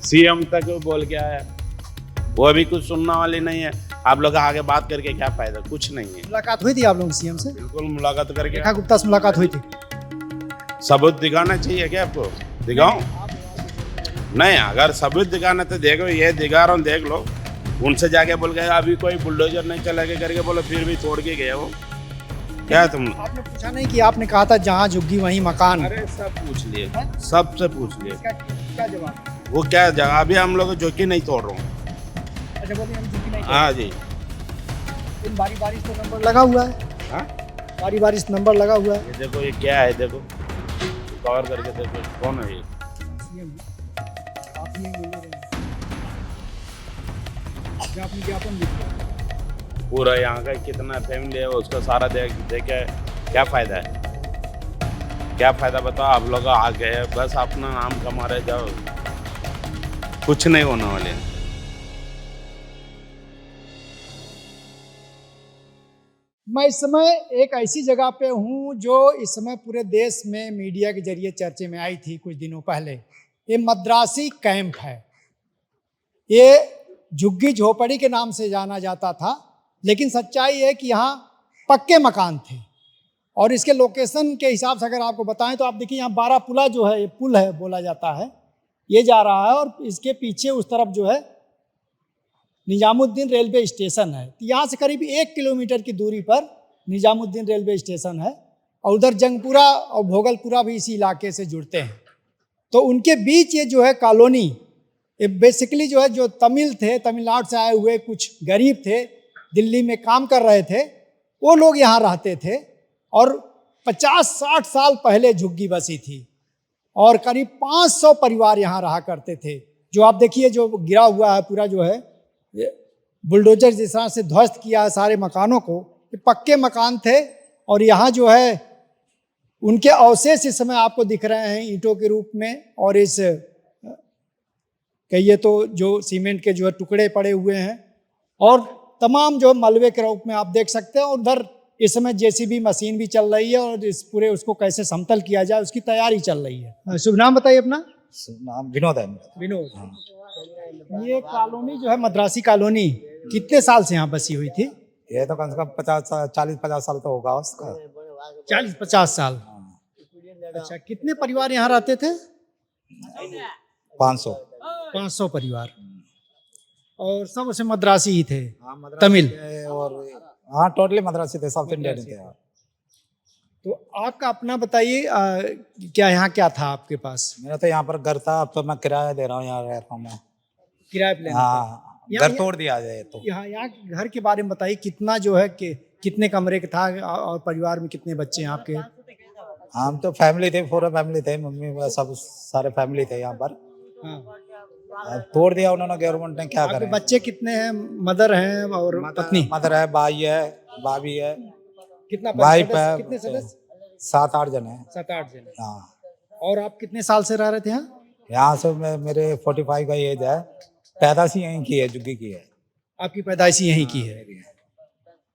CM तक बोल के आया, वो अभी कुछ सुनने वाली नहीं है। आप लोग आगे बात करके क्या फायदा, कुछ नहीं है। मुलाकात हुई थी आप लोगों की सीएम से? बिल्कुल मुलाकात करके रेखा गुप्ता से मुलाकात हुई थी? सबूत दिखाना चाहिए क्या आपको? दिखाऊं? नहीं, अगर सबूत दिखाना तो देखो, ये दिखा रहा हूँ, देख लो। उनसे जाके बोल गए अभी कोई बुलडोजर नहीं चलेगा करके बोलो, फिर भी तोड़ के गए वो। क्या तुम आपने पूछा नहीं कि आपने कहा था जहाँ झुग्गी वहीं मकान? अरे सब पूछ लिए, सबसे पूछ लिए। क्या जवाब? वो क्या जगह, अभी हम लोग झुग्गी नहीं तोड़ रहे हूँ। अच्छा, बोलिए हम झुग्गी नहीं। हाँ जी। इन बारिश तो नंबर लगा हुआ है। हाँ, बारिश नंबर लगा हुआ है। ये देखो, ये क्या है, देखो कवर करके देखो, कौन है ये? आप ये मिल रहे हैं जो आपने ज्ञापन दिया। पूरा यहाँ का कितना फैमिली है उसका सारा देखे क्या फायदा है? क्या फायदा बताओ? आप लोग आ गए बस अपना नाम कमा रहे जाओ, कुछ नहीं होने वाले। मैं इस समय एक ऐसी जगह पे हूँ जो इस समय पूरे देश में मीडिया के जरिए चर्चे में आई थी कुछ दिनों पहले। ये मद्रासी कैंप है। ये झुग्गी झोपड़ी के नाम से जाना जाता था, लेकिन सच्चाई है कि यहाँ पक्के मकान थे। और इसके लोकेशन के हिसाब से अगर आपको बताएं तो आप देखिए, यहाँ बारापुला जो है, ये पुल है बोला जाता है, ये जा रहा है और इसके पीछे उस तरफ जो है निजामुद्दीन रेलवे स्टेशन है। तो यहाँ से करीब 1 किलोमीटर की दूरी पर निजामुद्दीन रेलवे स्टेशन है और उधर जंगपुरा और भोगलपुरा भी इसी इलाके से जुड़ते हैं। तो उनके बीच ये जो है कॉलोनी, ये बेसिकली जो है, जो तमिल थे, तमिलनाडु से आए हुए कुछ गरीब थे, दिल्ली में काम कर रहे थे, वो लोग यहाँ रहते थे। और 50-60 साल पहले झुग्गी बसी थी और करीब 500 परिवार यहाँ रहा करते थे। जो आप देखिए, जो गिरा हुआ है पूरा, जो है बुलडोजर जिस तरह से ध्वस्त किया है सारे मकानों को, ये पक्के मकान थे। और यहाँ जो है उनके अवशेष इस समय आपको दिख रहे हैं ईंटों के रूप में, और इस कहिए तो जो सीमेंट के जो है टुकड़े पड़े हुए हैं, और तमाम जो मलबे के रूप में आप देख सकते हैं। और उधर इस समय जेसीबी मशीन भी चल रही है और इस पूरे उसको कैसे समतल किया जाए उसकी तैयारी चल रही है। शुभ नाम बताइए अपना? नाम विनोद है। विनोद। ये कॉलोनी जो है मद्रासी कॉलोनी, कितने साल से यहाँ बसी हुई थी? ये तो कम से कम 40-50 साल तो होगा उसका। 40-50 साल। अच्छा, कितने परिवार यहाँ रहते थे? 500 परिवार। और सब उसमें मद्रासी ही थे? तमिल तमिल और हाँ, टोटली मद्रासी थे, साउथ इंडियन थे। तो आपका अपना बताइए, क्या यहाँ क्या था आपके पास? मेरा तो यहाँ पर घर था, अब तो मैं किराया दे रहा हूँ, यहाँ रह रहा हूँ मैं। किराए पे लेना? हाँ, घर तोड़ दिया जाए तो। यहाँ घर के बारे में बताइए, कितना जो है कि कितने कमरे का था और परिवार में कितने बच्चे हैं आपके? हम तो फैमिली थे, पूरा फैमिली थे, मम्मी सब सारे फैमिली थे यहाँ पर। हाँ। तोड़ दिया उन्होंने, गवर्नमेंट ने, क्या आपके करें। बच्चे कितने हैं? मदर हैं और पत्नी? मदर है, भाई है, भाभी है, कितना वाइफ है? है। कितने सदस्य? 7-8 जन है। 7-8 जन। हाँ। और आप कितने साल से रह रहे थे यहाँ? यहाँ से मेरे 45 का एज है, पैदाशी यहीं की है, झुग्गी की है। आपकी पैदाइशी यहीं की है?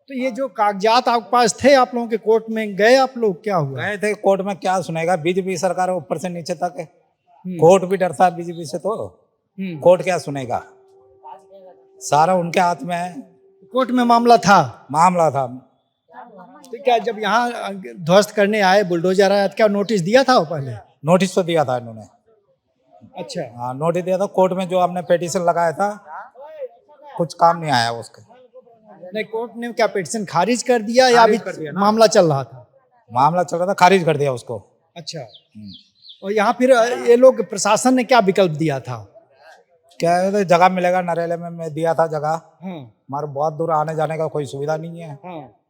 तो ये जो कागजात आपके पास थे, आप लोगों के कोर्ट में गए आप लोग? क्या हुआ? गए थे कोर्ट में, क्या सुनेगा, बीजेपी सरकार है ऊपर से नीचे तक है। कोर्ट भी डरता है बीजेपी से, तो कोर्ट क्या सुनेगा, सारा उनके हाथ में है। कोर्ट में मामला था? मामला था। तो क्या जब यहाँ ध्वस्त करने आए, बुलडोजर आया, क्या नोटिस दिया था वो पहले? नोटिस तो दिया था इन्होंने। अच्छा। हाँ, नोटिस दिया था कोर्ट में, जो हमने पिटीशन लगाया था, कुछ काम नहीं आया उसके। नहीं, कोर्ट ने क्या पिटीशन खारिज कर दिया या अभी मामला चल रहा था? मामला चल रहा था, खारिज कर दिया उसको। अच्छा। और यहाँ फिर ये लोग, प्रशासन ने क्या विकल्प दिया था? क्या है, जगह मिलेगा नरेले में, मैं दिया था जगह। हाँ। हमारे बहुत दूर आने जाने का कोई सुविधा नहीं है। हाँ।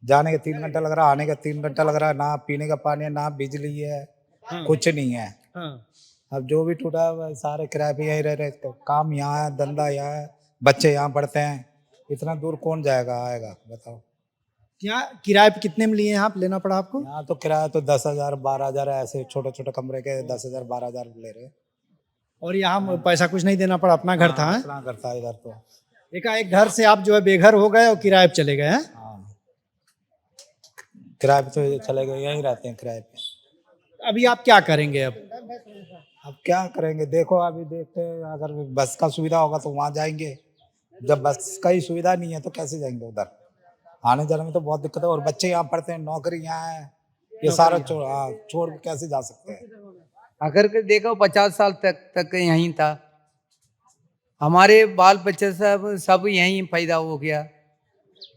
जाने के 3 घंटा लग रहा है, आने का 3 घंटा लग रहा है, ना पीने का पानी है, ना बिजली है। हाँ। कुछ नहीं है। हाँ। अब जो भी टूटा है, सारे किराए पे यही रह रहे, तो काम यहाँ है, धंधा यहाँ है, बच्चे यहाँ पढ़ते हैं, इतना दूर कौन जाएगा आएगा, बताओ। यहाँ किराए पे कितने में लिए हैं आप? लेना पड़ा आपको? यहाँ तो किराया तो 10,000 12,000 ऐसे छोटे छोटे कमरे के 10,000 12,000 ले रहे। और यहाँ पैसा कुछ नहीं देना पड़ा, अपना घर था? अपना घर था इधर तो। एक घर से आप जो है बेघर हो गए और किराए पे चले गए हैं? हाँ, किराए पे तो चले गए, यहीं रहते हैं किराए पे। अभी आप क्या करेंगे अब? अब क्या करेंगे, देखो अभी देखते हैं, अगर बस का सुविधा होगा तो वहां जाएंगे। जब बस का ही सुविधा नहीं है तो कैसे जाएंगे उधर? आने जाने में तो बहुत दिक्कत है, और बच्चे यहाँ पढ़ते हैं, नौकरी यहाँ है, ये सारा छोड़ के कैसे जा सकते हैं? अगर के देखो 50 साल तक यहीं था, हमारे बाल बच्चे सब यहीं पैदा हो गया।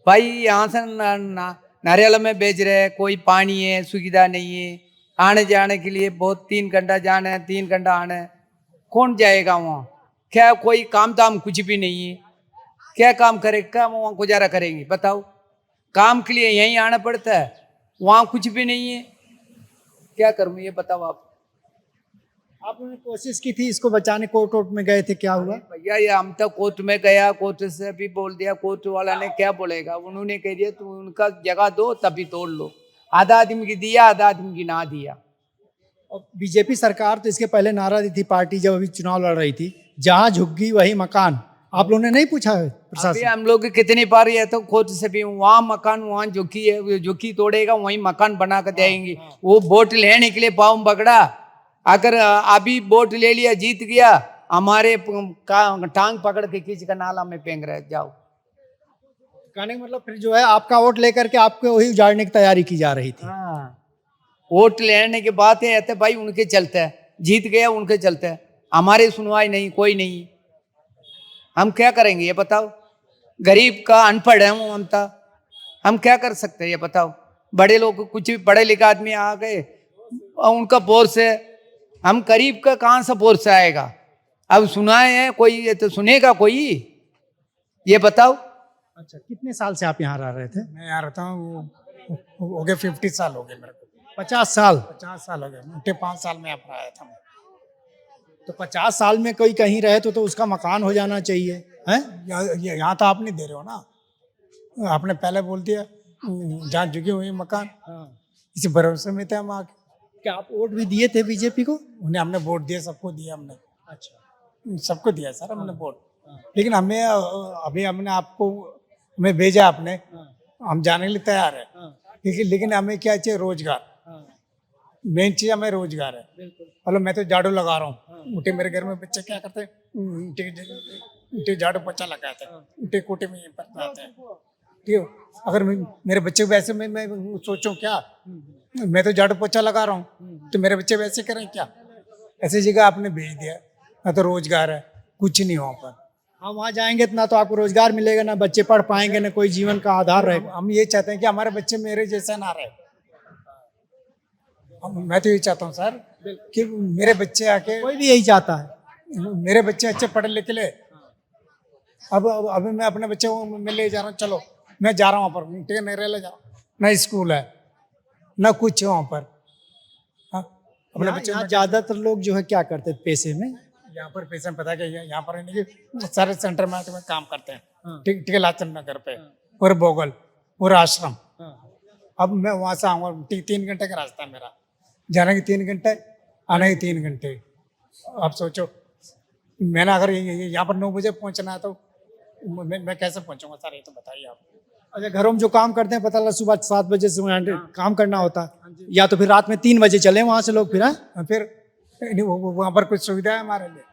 भाई यहाँ से नारियल में बेच रहे हैं, कोई पानी है, सुविधा नहीं है, आने जाने के लिए बहुत 3 घंटा जाना है, 3 घंटा आना है, कौन जाएगा वहाँ? क्या कोई काम धाम कुछ भी नहीं है, क्या काम करेगा, क्या वहाँ गुजारा करेंगे बताओ? काम के लिए यहीं आना पड़ता है, वहाँ कुछ भी नहीं है, क्या करूँ ये बताओ आप? आप लोगों ने कोशिश की थी इसको बचाने, कोर्ट वोर्ट में गए थे, क्या हुआ? भैया ये हम तो कोर्ट में गया, कोर्ट से भी बोल दिया, कोर्ट वाला ने क्या बोलेगा, उन्होंने कह दिया तुम उनका जगह दो तभी तोड़ लो। आधा आदमी की दिया, आधा आदमी की ना दिया। और बीजेपी सरकार तो इसके पहले नारा दी थी पार्टी जब अभी चुनाव लड़ रही थी, जहां झुग्गी वही मकान। आप लोगों ने नहीं पूछा है अभी प्रशासन? हम लोग कितनी बार ये तो कोर्ट से भी वहाँ मकान, वहाँ झुकी है, झुकी तोड़ेगा वहीं मकान बना कर देंगे। वो वोट लेने के लिए पाँव पकड़ा, अगर अभी वोट ले लिया, जीत गया, हमारे टांग पकड़ के खींच कर नाला में फेंक रहे, जाओ। कहने का मतलब फिर जो है आपका वोट लेकर के आपको वही उजाड़ने की तैयारी की जा रही थी। हाँ, वोट लेने के बाद है भाई उनके चलते है, जीत गया उनके चलते है, हमारी सुनवाई नहीं, कोई नहीं। हम क्या करेंगे ये बताओ? गरीब का अनपढ़ है हम क्या कर सकते हैं ये बताओ? बड़े लोग कुछ भी पढ़े लिखे आदमी आ गए, उनका बोर से, हम गरीब का कहाँ से बोर से आएगा? अब सुनाए हैं कोई, ये तो सुनेगा कोई, ये बताओ। अच्छा, कितने साल से आप यहाँ रह रहे थे? मैं यहाँ रहता हूँ, हो गए 50 साल हो गए मेरे को। 50 साल? 50 साल हो गए, 5 साल में यहाँ पर आया था मैं। तो 50 साल में कोई कहीं रहे तो उसका मकान हो जाना चाहिए, हैं? यहाँ तो आप नहीं दे रहे हो ना, आपने पहले बोल दिया जहाँ झुकी हुई मकान, इसी भरोसे में थे हम आके। क्या आप वोट भी दिए थे बीजेपी को? उन्हें हमने वोट दिया, सबको दिया हमने। अच्छा, सबको दिया सर हमने वोट, लेकिन हमें अभी हमने आपको, हमें भेजा आपने, हम जाने के लिए तैयार है, लेकिन हमें क्या चाहिए? रोजगार। मेन चीज हमें रोजगार है। मतलब मैं तो झाड़ू लगा रहा हूँ, उठे मेरे घर में बच्चे क्या करते हैं, उठे झाड़ू पोछा लगाते हैं, उठे कोटे में आते हैं, ठीक है? अगर मेरे बच्चे वैसे मैं सोचूं क्या, मैं तो झाड़ू पोछा लगा रहा हूँ तो मेरे बच्चे वैसे करें क्या? ऐसी जगह आपने भेज दिया, ना तो रोजगार है, कुछ नहीं वहाँ पर। हम वहाँ जाएंगे तो ना तो आपको रोजगार मिलेगा, ना बच्चे पढ़ पाएंगे, ना कोई जीवन का आधार रहेगा। हम ये चाहते हैं कि हमारे बच्चे मेरे जैसा ना रहे। मैं तो ये चाहता हूँ सर कि मेरे बच्चे आके, कोई भी यही चाहता है। मेरे बच्चे अच्छे पढ़े लिखे ले। अब अभी मैं अपने बच्चे को मैं ले जा रहा हूँ, चलो मैं जा रहा हूँ वहाँ पर, ठीक है, नहीं ले जा रहा हूँ, ना स्कूल है ना कुछ है वहाँ पर। हाँ, अपने बच्चे यहाँ ज्यादातर लोग जो है क्या करते हैं पैसे में? यहाँ पर पैसे में पता है क्या, यहाँ पर है कि सारे सेंटर में आके काम करते हैं, ठीक है, लाचन नगर पे और बोगल और आश्रम। अब मैं वहाँ से आऊँगा, 3 घंटे का रास्ता है मेरा, जाने के 3 घंटे, आने के 3 घंटे। आप सोचो, मैंने अगर यहाँ पर 9 बजे पहुँचना है तो मैं कैसे पहुँचूंगा सर, ये तो बताइए आप। अच्छा, घरों में जो काम करते हैं पता लगा सुबह 7 बजे से काम करना होता है, या तो फिर रात में 3 बजे चले वहाँ से लोग फिर, हैं? फिर वहाँ पर कुछ सुविधा है हमारे लिए?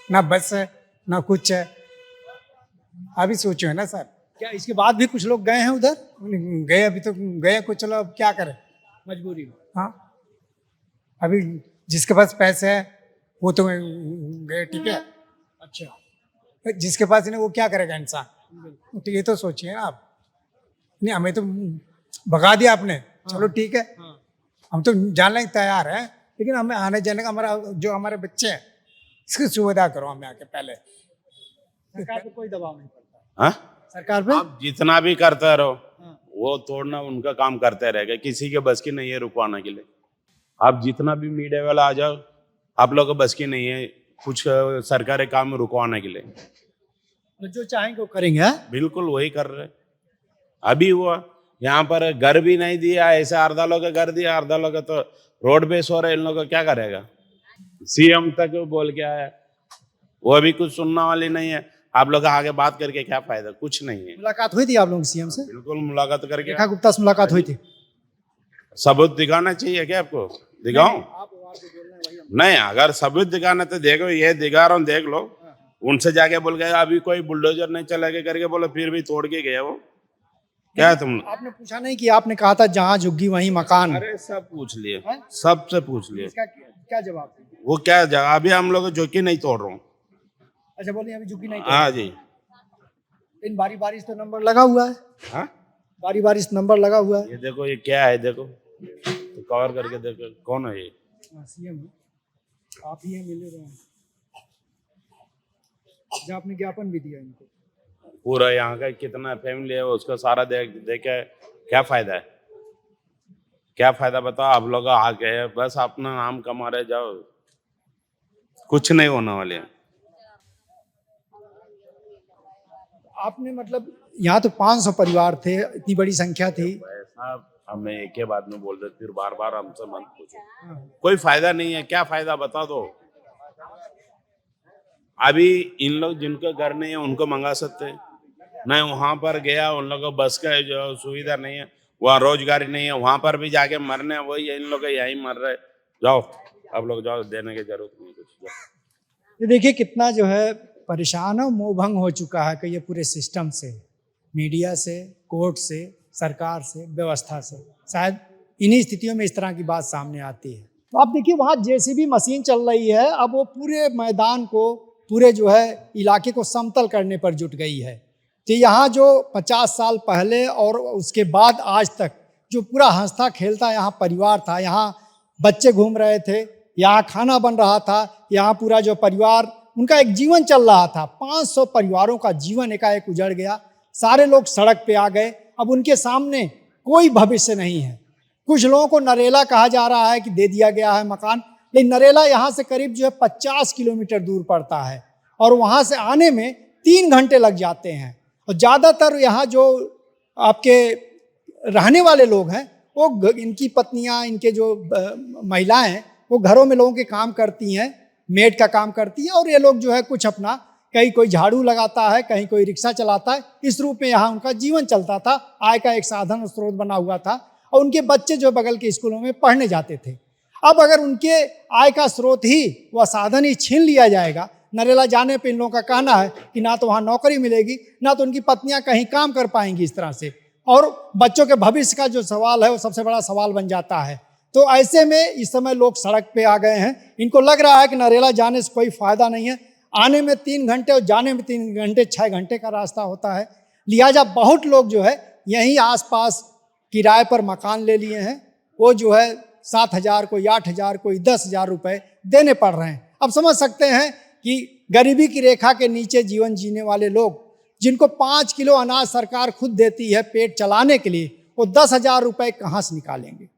ना बस है ना कुछ है। अभी सोचो है ना सर। क्या इसके बाद भी कुछ लोग गए हैं उधर? गए, अभी तो गए कुछ, चलो अब क्या करें, मजबूरी में। हाँ, अभी जिसके पास पैसे है वो तो गए, ठीक है। अच्छा, जिसके पास नहीं वो क्या करेगा इंसान, तो ये तो सोचिए ना आप। नहीं, हमें तो भगा दिया आपने, चलो ठीक है, हम तो जाने के तैयार हैं, लेकिन हमें आने जाने का, हमारा जो हमारे बच्चे हैं इसकी सुविधा करो हमें आके पहले। सरकार पे कोई दबाव नहीं पड़ता? हाँ, सरकार पे आप जितना भी करते रहो, वो तोड़ना उनका काम करते रहेगा, किसी के बस की नहीं है रुकवाने के लिए। आप जितना भी मीडिया वाला आ जाओ, आप लोगों को बस की नहीं है कुछ सरकारी काम रुकवाने के लिए। तो जो चाहेंगे वो करेंगे, हैं? बिल्कुल वही कर रहे। अभी हुआ यहाँ पर घर भी नहीं दिया, ऐसे आधा लोग का घर दिया, आधा लोग तो रोड पे सो रहे, इन लोगों को क्या करेगा? सीएम तक बोल के आया, वो अभी कुछ सुनने वाली नहीं है। आप लोग आगे बात करके क्या फायदा, कुछ नहीं है। मुलाकात हुई थी आप लोगों की सीएम से? बिल्कुल मुलाकात करके। रेखा गुप्ता से मुलाकात हुई थी? सबूत दिखाना चाहिए क्या आपको? दिखाऊं? नहीं, अगर सबूत दिखाना तो देखो, ये दिखा रहा हूँ देख लो। उनसे जाके बोल गए अभी कोई बुलडोजर नहीं चलेगा करके बोलो, फिर भी तोड़ के गया वो। क्या तुम आपने पूछा नहीं कि आपने कहा था जहाँ झुग्गी वहीं मकान, अरे सब पूछ लिए, हैं? सबसे पूछ लिए। इसका क्या जवाब दिया? वो क्या जगह अभी हम लोग झुग्गी नहीं तोड़ रहा हूँ। अच्छा, बोलिए अभी झुग्गी नहीं हाँ जी। इन बारी बारिश तो नंबर लगा हुआ है, हाँ, बारी बारिश नंबर लगा हुआ है। ये देखो ये क्या है, देखो तो कवर करके देखो कौन है ये। सीएम आप ही हैं, मिले रहे हैं, जो आपने ज्ञापन भी दिया इनको। पूरा यहाँ का कितना फैमिली है उसका सारा देखे क्या फायदा है, क्या फायदा बताओ। आप लोग आ गए बस अपना नाम कमा रहे जाओ, कुछ नहीं होने वाले हैं। आपने मतलब यहाँ तो 500 परिवार थे, इतनी बड़ी संख्या थी। ऐसा हमें एक ही बात में बोल रहे, फिर बार बार हमसे मत पूछो, कोई फायदा नहीं है। क्या फायदा बता दो। अभी इन लोग जिनको घर नहीं है उनको मंगा सकते हैं, नहीं वहां पर गया उन लोगों को बस का जो सुविधा नहीं है, वहाँ रोजगारी नहीं है, वहां पर भी जाके मरने वही इन लोग यहीं मर रहे। जाओ आप लोग जाओ, देने की जरूरत नहीं कुछ। ये देखिए कितना जो है परेशान और मोहभंग हो चुका है कि ये पूरे सिस्टम से, मीडिया से, कोर्ट से, सरकार से, व्यवस्था से। शायद इन्हीं स्थितियों में इस तरह की बात सामने आती है। तो आप देखिए वहाँ जेसीबी मशीन चल रही है, अब वो पूरे मैदान को, पूरे जो है इलाके को समतल करने पर जुट गई है। तो यहाँ जो 50 साल पहले और उसके बाद आज तक जो पूरा हंसता खेलता यहाँ परिवार था, यहाँ बच्चे घूम रहे थे, यहाँ खाना बन रहा था, यहाँ पूरा जो परिवार उनका एक जीवन चल रहा था, 500 परिवारों का जीवन एकाएक उजड़ गया। सारे लोग सड़क पे आ गए, अब उनके सामने कोई भविष्य नहीं है। कुछ लोगों को नरेला कहा जा रहा है कि दे दिया गया है मकान, लेकिन नरेला यहाँ से करीब जो है 50 किलोमीटर दूर पड़ता है और वहाँ से आने में 3 घंटे लग जाते हैं। और ज़्यादातर यहाँ जो आपके रहने वाले लोग हैं वो, इनकी पत्नियाँ, इनके जो महिलाएं हैं वो घरों में लोगों के काम करती हैं, मेड का काम करती है, और ये लोग जो है कुछ अपना, कहीं कोई झाड़ू लगाता है, कहीं कोई रिक्शा चलाता है। इस रूप में यहाँ उनका जीवन चलता था, आय का एक साधन स्रोत बना हुआ था, और उनके बच्चे जो बगल के स्कूलों में पढ़ने जाते थे। अब अगर उनके आय का स्रोत ही, वह साधन ही छीन लिया जाएगा, नरेला जाने पर इन लोगों का कहना है कि ना तो वहाँ नौकरी मिलेगी, ना तो उनकी पत्नियाँ कहीं काम कर पाएंगी इस तरह से, और बच्चों के भविष्य का जो सवाल है वो सबसे बड़ा सवाल बन जाता है। तो ऐसे में इस समय लोग सड़क पे आ गए हैं। इनको लग रहा है कि नरेला जाने से कोई फायदा नहीं है, आने में 3 घंटे और जाने में 3 घंटे, 6 घंटे का रास्ता होता है। लिहाजा बहुत लोग जो है यहीं आसपास किराए पर मकान ले लिए हैं। वो जो है 7,000, कोई 8,000, कोई 10,000 रुपये देने पड़ रहे हैं। अब समझ सकते हैं कि गरीबी की रेखा के नीचे जीवन जीने वाले लोग, जिनको 5 किलो अनाज सरकार खुद देती है पेट चलाने के लिए, वो 10,000 रुपये कहाँ से निकालेंगे?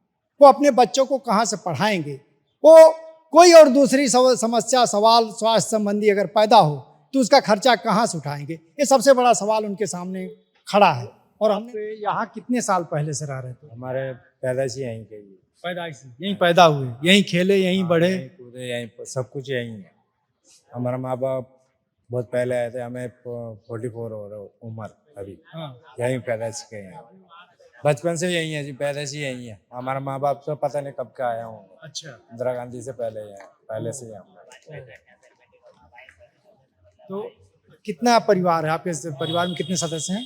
वो अपने बच्चों को कहाँ से पढ़ाएंगे? वो कोई और दूसरी समस्या, सवाल स्वास्थ्य संबंधी अगर पैदा हो तो उसका खर्चा कहाँ से उठाएंगे? ये सबसे बड़ा सवाल उनके सामने खड़ा है। और हमने यहाँ कितने साल पहले से रह रहे थे? हमारे पैदाइश ही यहीं के ही, पैदाइश यहीं पैदा हुए, यहीं खेले, यहीं बढ़े। यहीं कूदे, यहीं सब कुछ यहीं है। हमारे माँ बाप बहुत पहले आए थे, हमें 44 हो रहा उम्र अभी। हाँ। यहीं पैदाइश के हैं, बचपन से यहीं है जी, पैदाइश ही यहीं है। हमारा माँ बाप तो पता नहीं कब का आया हूँ। अच्छा। इंदिरा गांधी से पहले ही है, पहले से ही है। तो कितना परिवार है आपके? परिवार में कितने सदस्य हैं?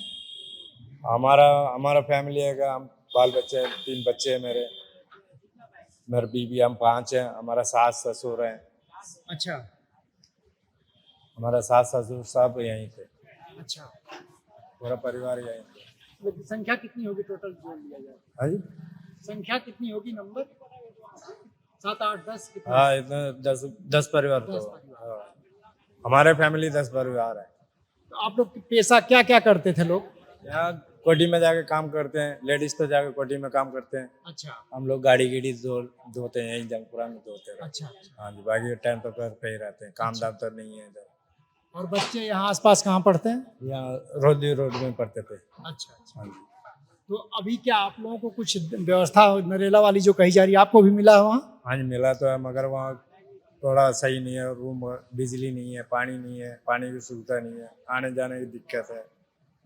हमारा फैमिली है का, हम बाल बच्चे, 3 बच्चे हैं मेरे बीवी, हम 5 हैं। हमारा सास ससुर हैं। अच्छा। हमारा सास ससुर सब यहीं थे, अच्छा। पूरा परिवार यहीं थे। संख्या कितनी होगी टोटल जोड़ लिया जाए? हाँ जी, संख्या कितनी होगी? नंबर 7, 8, 10? हाँ इतना 10 परिवार तो। हाँ। हमारे फैमिली 10 परिवार है। तो आप लोग पेशा क्या क्या करते थे लोग? यहाँ कोठी में जाके काम करते हैं, लेडीज तो जाके कोठी में काम करते हैं। अच्छा। हम लोग गाड़ी धोते हैं, यहीं जंगपुरा में धोते हैं। अच्छा। हाँ जी, बाकी टाइम तो घर पे ही रहते हैं, काम दाम तो नहीं है इधर। और बच्चे यहाँ आसपास कहाँ पढ़ते हैं? यहाँ रोड में पढ़ते थे। अच्छा। हाँ जी। तो अभी क्या आप लोगों को कुछ व्यवस्था नरेला वाली जो कही जा रही है आपको भी मिला है वहाँ? हाँ जी, मिला तो है, मगर वहाँ थोड़ा सही नहीं है। रूम, बिजली नहीं है, पानी नहीं है, पानी की सुविधा नहीं है, आने जाने की दिक्कत है।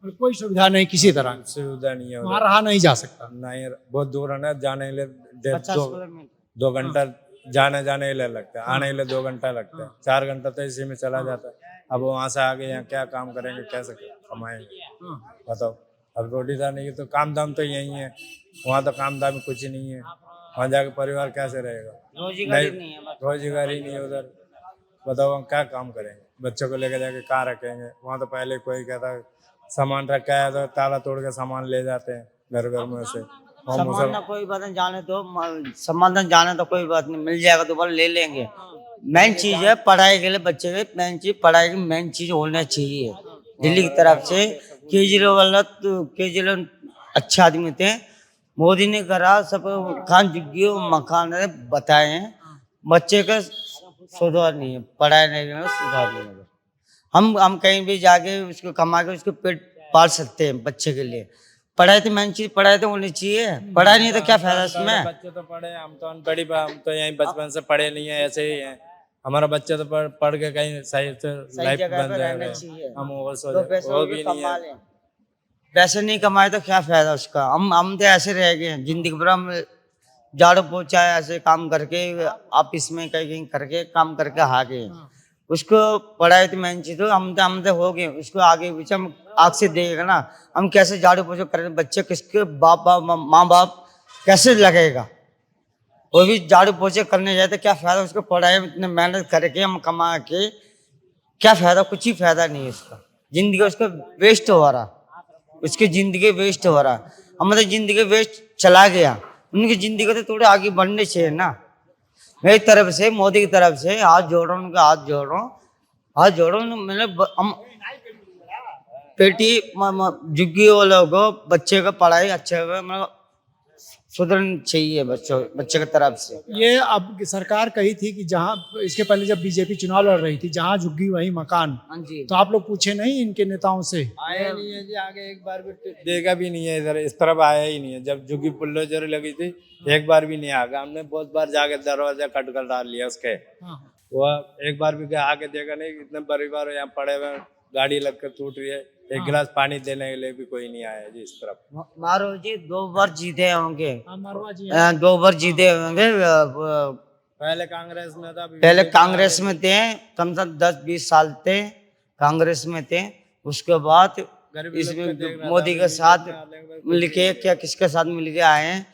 और कोई सुविधा नहीं किसी तरह की? सुविधा नहीं है, वहाँ रहा नहीं जा सकता? नहीं, बहुत दूर है ना, जाने के लिए 2 घंटा जाने जाने के लिए लगता है, आने के लिए 2 घंटा लगता है, 4 घंटा तो इसी में चला जाता है। अब वहाँ से आगे यहाँ क्या काम करेंगे, कैसे कमाएंगे बताओ। अब रोटी दाल नहीं तो काम दाम तो यही है, वहाँ तो काम दाम कुछ ही नहीं है। वहाँ जाके परिवार कैसे रहेगा, रोजगारी नहीं है, रोजगारी नहीं है उधर। बताओ हम क्या काम करेंगे, बच्चों को लेकर जाके कहाँ रखेंगे। वहाँ तो पहले कोई कहता सामान रखा है तो ताला तोड़ के सामान ले जाते हैं घर में से। समाधान कोई बात नहीं, जाने तो समाधान जाने तो कोई बात नहीं, मिल जाएगा तो बोल ले लेंगे। मेन चीज है पढ़ाई के लिए, बच्चे के मेन चीज पढ़ाई की मेन चीज होना चाहिए। दिल्ली की तरफ से केजरीवाल अच्छे आदमी थे, मोदी ने करा सब खान जुग्गी मकान बताए हैं। बच्चे का सुधार नहीं है, पढ़ाई नहीं है, सुधार नहीं है। हम कहीं भी जाके उसको कमा के उसको पेट पाल सकते हैं बच्चे के लिए। पढ़ाई तो मेन चीज, पढ़ाई तो होनी चाहिए, पढ़ाई नहीं तो क्या फायदा इसमें। बच्चे तो पढ़े, हम तो अनपढ़ी, हम तो यहीं बचपन से पढ़े नहीं है, ऐसे ही है। हमारा बच्चा तो पढ़ के कहीं सही से लाइफ बन जाएगा, हम वो भी नहीं है। पैसे नहीं कमाए तो क्या फायदा उसका। हम तो ऐसे रह गए जिंदगी भर, हम झाड़ू पोछा ऐसे काम करके ऑफिस में कहीं करके काम करके आ गए। उसको पढ़ाई तो मेन चीज, हम तो हो गए, उसको आगे पीछे हम आग से देखेगा ना, हम कैसे झाड़ू पोछा करें, बच्चे किसके माँ बाप कैसे लगेगा। वो भी झाड़ू पोछे करने जाए तो क्या फायदा उसको, पढ़ाई में इतने मेहनत करके हम कमा के क्या फायदा, कुछ ही फायदा नहीं है उसका। जिंदगी उसका वेस्ट हो रहा, उसकी जिंदगी वेस्ट हो रहा। हम तो जिंदगी वेस्ट चला गया, उनकी जिंदगी को तो थोड़े आगे बढ़ने चाहिए ना। मेरी तरफ से, मोदी की तरफ से हाथ जोड़ रहा हूँ, उनका हाथ जोड़ रहा हूँ। मैंने हम बेटी झुग्गी वालों को बच्चे का पढ़ाई अच्छे मतलब सुधरनी चाहिए बच्चे की तरफ से। ये अब सरकार कही थी कि जहाँ इसके पहले जब बीजेपी चुनाव लड़ रही थी, जहाँ झुग्गी वही मकान, हाँ जी। तो आप लोग पूछे नहीं इनके नेताओं से? आया नहीं है जी, आगे एक बार भी देखा भी नहीं है, इधर इस तरफ आया ही नहीं है। जब झुग्गी बुलडोजर लगी थी एक बार भी नहीं आगा, हमने बहुत बार जाके दरवाजा कट कर डाल लिया उसके। वो एक बार भी आके देखा नहीं, इतने परिवार यहाँ पड़े हुए, गाड़ी लगकर टूट रही है, एक गिलास पानी देने के लिए भी कोई नहीं आया जी इस तरफ। मारो जी 2 बार जीते होंगे, मारवा जी 2 बार जीते होंगे। पहले कांग्रेस में था, पहले कांग्रेस में थे, कम से कम 10-20 साल थे कांग्रेस में थे। उसके बाद इसमें मोदी के साथ मिलके क्या किसके साथ मिलके आए हैं,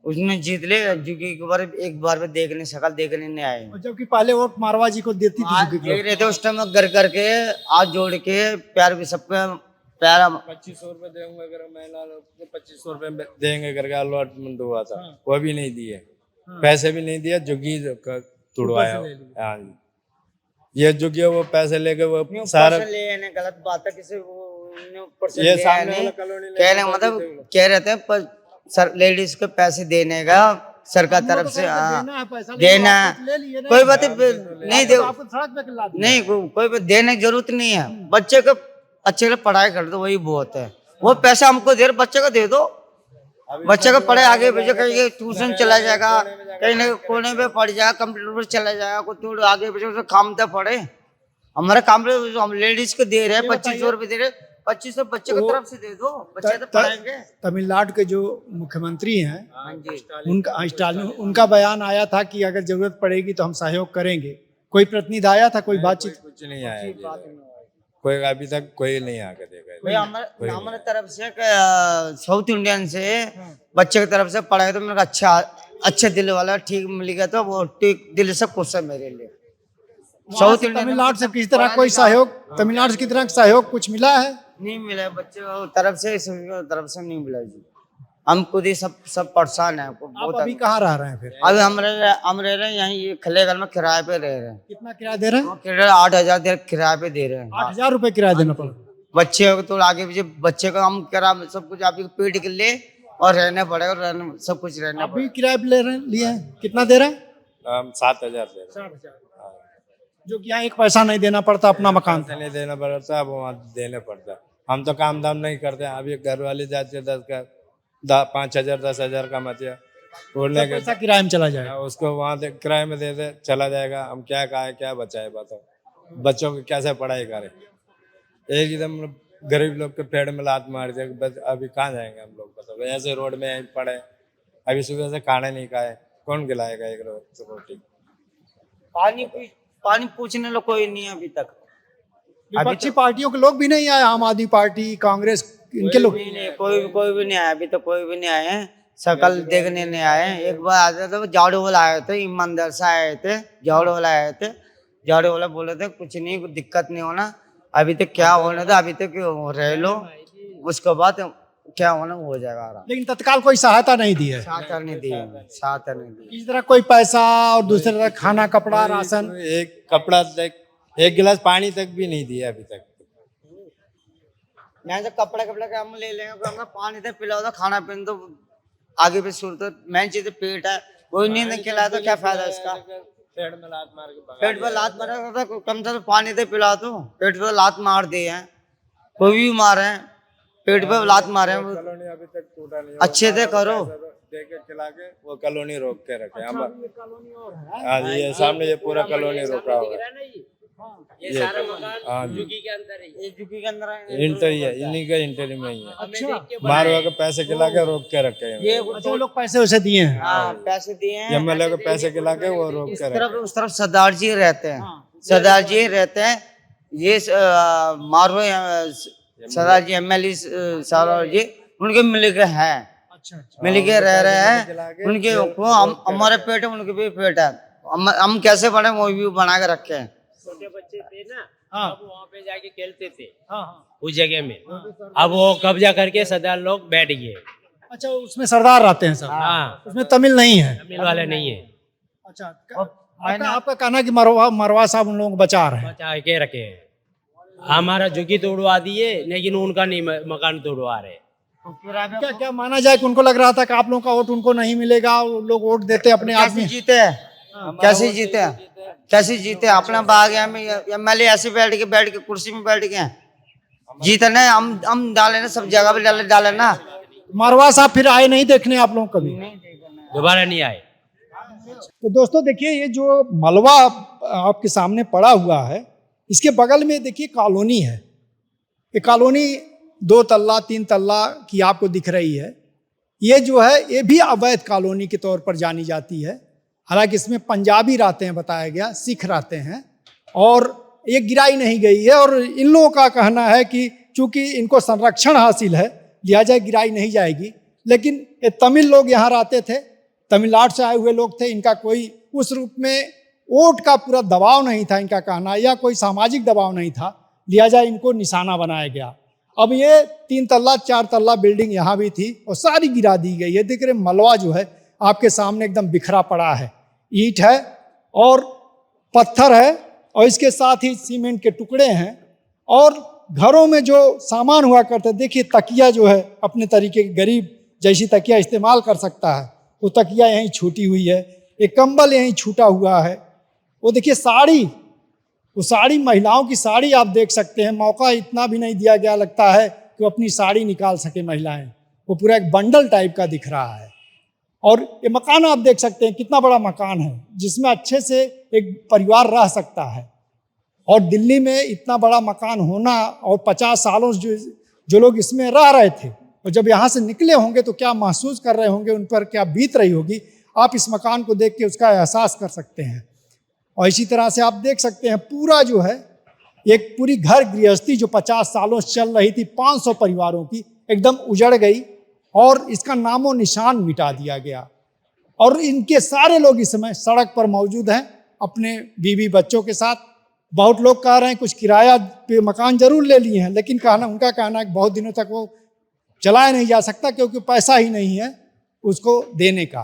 उसने जीत ले। झुग्गी के बारे एक बार में देखने शकल देखने नहीं आए, जबकि पहले वोट मारवा जी को देती थी झुग्गी देख रहे थे उस टाइम घर करके हाथ जोड़ के प्यार भी सबका प्यारा। 2500 रुपए देंगे अगर महिला लोग को 2500 रुपए देंगे करके अलॉटमेंट हुआ था, वो भी नहीं दिए, पैसे भी नहीं दिए, झुग्गी तुड़वाया। हाँ जी, ये झुग्गी वो पैसे लेके वो सारा गलत बात है, किसी ये सामने वाला कॉलोनी कहने मतलब कह रहे थे पर सर लेडीज को पैसे देने का सरकार तरफ से देना, कोई बात नहीं दे, नहीं कोई बात देने की जरूरत नहीं है। बच्चे को अच्छे से पढ़ाई कर दो, वही बहुत है। वो पैसा हमको दे, बच्चे को दे दो, बच्चे को पढ़े आगे भेजो, कहीं ट्यूशन चला जाएगा, कहीं ना कोने पे पढ़ जाएगा, कंप्यूटर पर चला जाएगा, कुछ आगे भेजो काम तो पढ़े। हमारा काम हम लेडीज को दे रहे हैं 2500 रुपए दे रहे, 2500 बच्चे की तरफ से दे दो, बच्चे तो पढ़ाएंगे। तमिलनाडु के जो मुख्यमंत्री हैं उनका स्टालिन, उनका बयान आया था कि अगर जरूरत पड़ेगी तो हम सहयोग करेंगे। कोई प्रतिनिधि आया था, कोई बातचीत? कुछ नहीं आया, कोई अभी तक कोई नहीं आके देखा। हमारे तरफ से साउथ इंडियन से बच्चे की तरफ से पढ़ाई तो मेरे अच्छे दिल वाला ठीक मिल गया, तो वो ठीक दिल से खुश है मेरे लिए। साउथ इंडियन तमिलनाडु से किसी तरह कोई सहयोग, तमिलनाडु की तरह सहयोग कुछ मिला है? नहीं मिला है, बच्चे तरफ से नहीं मिला जी। हम खुद ही सब परेशान है। आप अभी कहाँ रह रहे हैं फिर? अभी हम रह रहे हैं यहीं खलेगल में किराए पे रह रहे हैं। कितना किराया दे रहे हैं? 8,000 किराए पे दे रहे हैं। 8,000 रुपए किराया देना पड़ा। बच्चे को तो आगे पीछे बच्चे को हम किराया सब कुछ आपके पेट के लिए और रहने पड़ेगा, सब कुछ रहना अभी किराया ले रहे लिए हैं, कितना दे रहे हैं? हम 7,000 दे रहे हैं, जो कि यहाँ 1 पैसा नहीं देना पड़ता, अपना मकान से नहीं देना पड़ता, अब वहाँ देने पड़ता। हम तो काम दाम नहीं करते, अभी घर वाले जाते हैं 5,000 10,000 का मतिया छोड़ने के पैसा किराए में चला जाएगा, उसको वहाँ किराए में दे दे चला जाएगा। हम क्या खाए क्या बचाए बताओ, बच्चों को कैसे पढ़ाई करें? एक एकदम गरीब लोग के पेड़ में लात मार दे, अभी कहाँ जाएंगे हम लोग बताओ? ऐसे रोड में पड़े, अभी सुबह से खाने नहीं खाए, कौन खिलाएगा एक रोटी? पानी पूछने लो कोई नहीं है अभी तक। विपक्षी पार्टियों के लोग भी नहीं आए, आम आदमी पार्टी, कांग्रेस, इनके लोग नहीं, कोई भी नहीं आया अभी तो, कोई भी नहीं आए हैं, शकल देखने नहीं आए हैं। एक बार आते थे झाड़ू वाला आए थे, ईमानदार से आए थे, झाड़ू वाला आए थे, झाड़ू वाला बोले थे कुछ नहीं, कुछ दिक्कत नहीं होना, अभी तक क्या होना था अभी तक रह लो, उसके बाद क्या होना हो जाएगा आराम। लेकिन तत्काल कोई सहायता नहीं दी है, सहायता नहीं दी, सहायता नहीं दी। इस तरह कोई पैसा और दूसरी तरह खाना कपड़ा राशन। एक कपड़ा तक, एक गिलास पानी तक भी नहीं दिया अभी तक। मैं तो कपड़ा का हम ले लेंगे, हमने पानी तो पिलाओ तो खाना पीना तो आगे भी शुरू, तो मेन चीज पेट है, कोई नहीं खिलाया तो क्या फायदा इसका। पेट में लात मार के भगा पेट पर लात मारा तो कम से कम पानी तो पिला दो, पेट पर लात मार दिए हैं, कोई भी मारे हैं, पेट पे लात मारे हैं, कॉलोनी अभी तक टूटा नहीं। अच्छे से करो। दे के खिला के वो कॉलोनी रोक के रखे। हाँ जी, ये सामने ये पूरा कॉलोनी रोका हुआ है। ये सारा मकान हाँ जी, झुग्गी के अंदर है, ये झुग्गी के अंदर है, इंटर ही है, इन्हीं का इंटर में ही है। अच्छा, मारवा के पैसे खिला के रोक के रखे हैं। ये अच्छा, वो लोग पैसे वैसे दिए हैं। हाँ पैसे दिए हैं, एमएलए को पैसे खिला के वो रोक इस के तरफ रखे। उस तरफ सरदार जी रहते हैं, सरदार जी रहते हैं, ये मारवा सरदार जी एमएलए सरदार जी उनके मिल के हैं, मिल के रह रहे हैं, उनके हमारे पेट है, उनके भी पेट है, हम कैसे बने वो भी बना के रखे हैं। छोटे बच्चे थे ना, अब वहाँ पे जाके खेलते थे उस जगह में, अब वो कब्जा करके सरदार लोग बैठ गए। अच्छा, उसमें सरदार रहते हैं सब, हाँ, उसमें तमिल नहीं है। तमिल वाले नहीं है, अच्छा, आपका कहना है कि मरवा साहब उन लोगों को बचा रहे हैं। बचा के रखे हैं। हमारा झुग्गी तोड़वा दिए, लेकिन उनका नहीं मकान तोड़वा रहे। क्या क्या माना जाए कि उनको लग रहा था कि आप लोगों का वोट उनको नहीं मिलेगा, वो लोग वोट देते अपने आदमी। जीते कैसे जीते, कैसे जीते, अपना बाग है में एमएलए ऐसे बैठ के कुर्सी में बैठ गए, जीते ना, हम डाले ना, सब जगह पे डाले ना। मरवा साहब फिर आए नहीं देखने आप लोग कभी? दोबारा नहीं आए। तो दोस्तों देखिए, ये जो मलबा आपके सामने पड़ा हुआ है, इसके बगल में देखिए कॉलोनी है। ये कॉलोनी 2 तल्ला 3 तल्ला की आपको दिख रही है। ये जो है ये भी अवैध कॉलोनी के तौर पर जानी जाती है। हालांकि इसमें पंजाबी रहते हैं, बताया गया, सिख रहते हैं, और ये गिराई नहीं गई है। और इन लोगों का कहना है कि चूंकि इनको संरक्षण हासिल है, लिहाजा गिराई नहीं जाएगी। लेकिन ये तमिल लोग यहाँ रहते थे, तमिलनाडु से आए हुए लोग थे, इनका कोई उस रूप में वोट का पूरा दबाव नहीं था, इनका कहना, या कोई सामाजिक दबाव नहीं था, लिहाजा इनको निशाना बनाया गया। अब ये 3 तल्ला 4 तल्ला बिल्डिंग यहाँ भी थी और सारी गिरा दी गई है। देख रहे मलबा जो है आपके सामने एकदम बिखरा पड़ा है, ईंट है और पत्थर है, और इसके साथ ही सीमेंट के टुकड़े हैं। और घरों में जो सामान हुआ करते, देखिए तकिया जो है अपने तरीके की गरीब जैसी तकिया इस्तेमाल कर सकता है, वो तकिया यहीं छूटी हुई है, एक कंबल यहीं छूटा हुआ है। वो देखिए साड़ी, वो साड़ी महिलाओं की साड़ी आप देख सकते हैं, मौका इतना भी नहीं दिया गया लगता है कि वो अपनी साड़ी निकाल सके महिलाएं, वो पूरा एक बंडल टाइप का दिख रहा है। और ये मकान आप देख सकते हैं कितना बड़ा मकान है, जिसमें अच्छे से एक परिवार रह सकता है। और दिल्ली में इतना बड़ा मकान होना, और 50 सालों से जो लोग इसमें रह रहे थे, और जब यहाँ से निकले होंगे तो क्या महसूस कर रहे होंगे, उन पर क्या बीत रही होगी, आप इस मकान को देख के उसका एहसास कर सकते हैं। और इसी तरह से आप देख सकते हैं पूरा जो है एक पूरी घर गृहस्थी जो 50 सालों से चल रही थी, 500 परिवारों की, एकदम उजड़ गई और इसका नामो निशान मिटा दिया गया। और इनके सारे लोग इस समय सड़क पर मौजूद हैं अपने बीवी बच्चों के साथ। बहुत लोग कह रहे हैं कुछ किराया पे मकान जरूर ले लिए हैं, लेकिन उनका कहना है कि बहुत दिनों तक वो चलाया नहीं जा सकता क्योंकि पैसा ही नहीं है उसको देने का।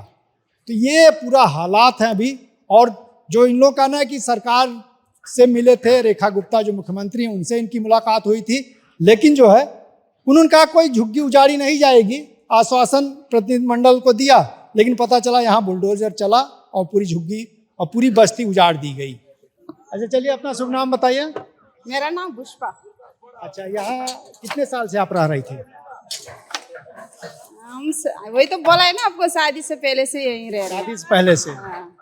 तो ये पूरा हालात हैं अभी। और जो इन लोग कहना है कि सरकार से मिले थे, रेखा गुप्ता जो मुख्यमंत्री हैं, उनसे इनकी मुलाकात हुई थी, लेकिन जो है उन्होंने कहा कोई झुग्गी उजाड़ी नहीं जाएगी, आश्वासन प्रतिनिधिमंडल को दिया, लेकिन पता चला यहाँ बुलडोजर चला और पूरी झुग्गी और पूरी बस्ती उजाड़ दी गई। अच्छा चलिए, अपना शुभ नाम बताइए। मेरा नाम पुष्पा। अच्छा, यहाँ कितने साल से आप रह रही थी? हम वही तो बोला है ना आपको, शादी से पहले से यहीं रह रहे हैं। शादी से पहले से? हाँ।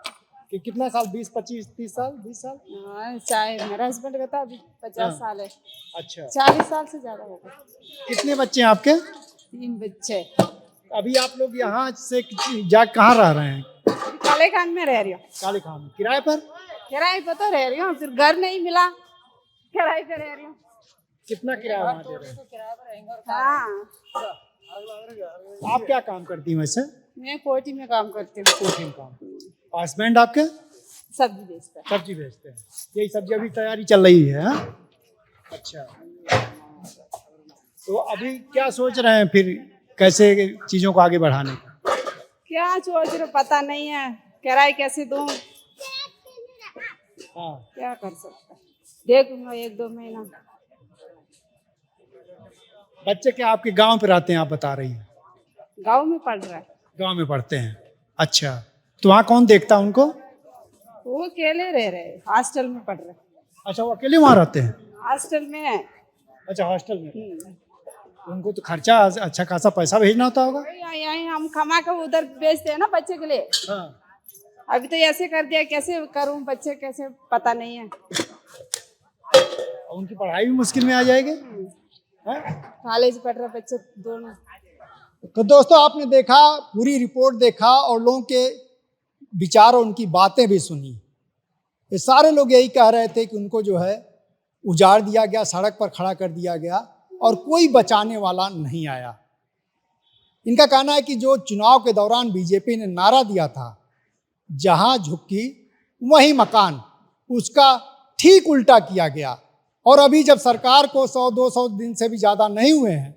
कि कितना साल? 20, 25, 30 साल, 20 साल? हाँ, चाहे मेरा हस्बैंड का था अभी 50 साल है। अच्छा, 40 साल से ज्यादा हो गया। कितने बच्चे हैं आपके? 3 बच्चे। अभी आप लोग यहाँ से जा कहाँ रह रहे हैं? काले खान में रह रही हूँ। काले खान में किराए पर? किराए पे तो रह रही हूँ, फिर घर नहीं मिला, किराए पे रह रही हूँ। कितना किराया वहाँ दे रहे हैं? हाँ, आप क्या काम करती हैं वैसे? मैं कोठी में काम करती हूँ, कोचिंग काम। हस्बैंड आपके सब्जी बेचता है। सब्जी बेचते हैं, यही सब्जी अभी तैयारी चल रही है हाँ? अच्छा, तो अभी क्या सोच रहे हैं फिर, कैसे चीज़ों को आगे बढ़ाने का? क्या सोच रहे पता नहीं है, किराए कैसे दूँ, हाँ, क्या कर सकता, देखूंगा 1-2 महीना। बच्चे क्या आपके गांव पे रहते हैं, आप बता रही हैं? गांव में पढ़ रहा है, गांव में पढ़ते हैं। अच्छा, तो वहाँ कौन देखता है उनको? वो अकेले रह रहे, हॉस्टल में पढ़ रहे, अच्छा, वो अकेले वहाँ रहते हैं? हॉस्टल में है। अच्छा, हॉस्टल में। उनको तो खर्चा अच्छा खासा पैसा भेजना होता होगा। यहीं हम कमा के उधर बेचते हैं ना बच्चे के लिए। हाँ। अभी तो ऐसे कर दिया, कैसे करूं, बच्चे कैसे पता नहीं है। उनकी पढ़ाई भी मुश्किल में आ जाएगी। हाँ? कॉलेज पढ़ रहे बच्चे दोनों। तो दोस्तों, आपने देखा, पूरी रिपोर्ट देखा और लोगों के विचार और उनकी बातें भी सुनी। ये सारे लोग यही कह रहे थे कि उनको जो है उजाड़ दिया गया, सड़क पर खड़ा कर दिया गया और कोई बचाने वाला नहीं आया। इनका कहना है कि जो चुनाव के दौरान बीजेपी ने नारा दिया था, जहां झुक्की वहीं मकान, उसका ठीक उल्टा किया गया। और अभी जब सरकार को 100-200 दिन से भी ज़्यादा नहीं हुए हैं,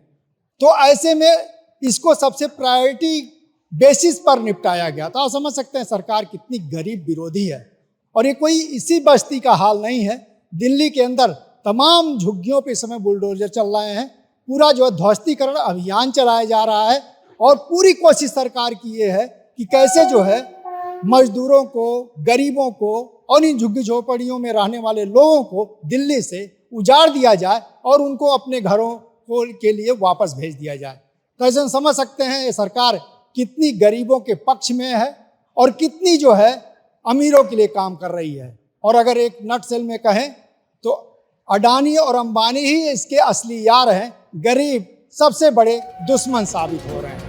तो ऐसे में इसको सबसे प्रायोरिटी बेसिस पर निपटाया गया। तो आप समझ सकते हैं सरकार कितनी गरीब विरोधी है। और ये कोई इसी बस्ती का हाल नहीं है, दिल्ली के अंदर तमाम झुग्गियों पे इस समय बुलडोजर चल रहे हैं, पूरा जो है ध्वस्तीकरण अभियान चलाया जा रहा है। और पूरी कोशिश सरकार की ये है कि कैसे जो है मजदूरों को, गरीबों को और इन झुग्गी झोपड़ियों में रहने वाले लोगों को दिल्ली से उजाड़ दिया जाए और उनको अपने घरों को के लिए वापस भेज दिया जाए। तो ऐसे समझ सकते हैं ये सरकार कितनी गरीबों के पक्ष में है और कितनी जो है अमीरों के लिए काम कर रही है। और अगर एक नटसेल में कहें तो अडानी और अंबानी ही इसके असली यार हैं, गरीब सबसे बड़े दुश्मन साबित हो रहे हैं।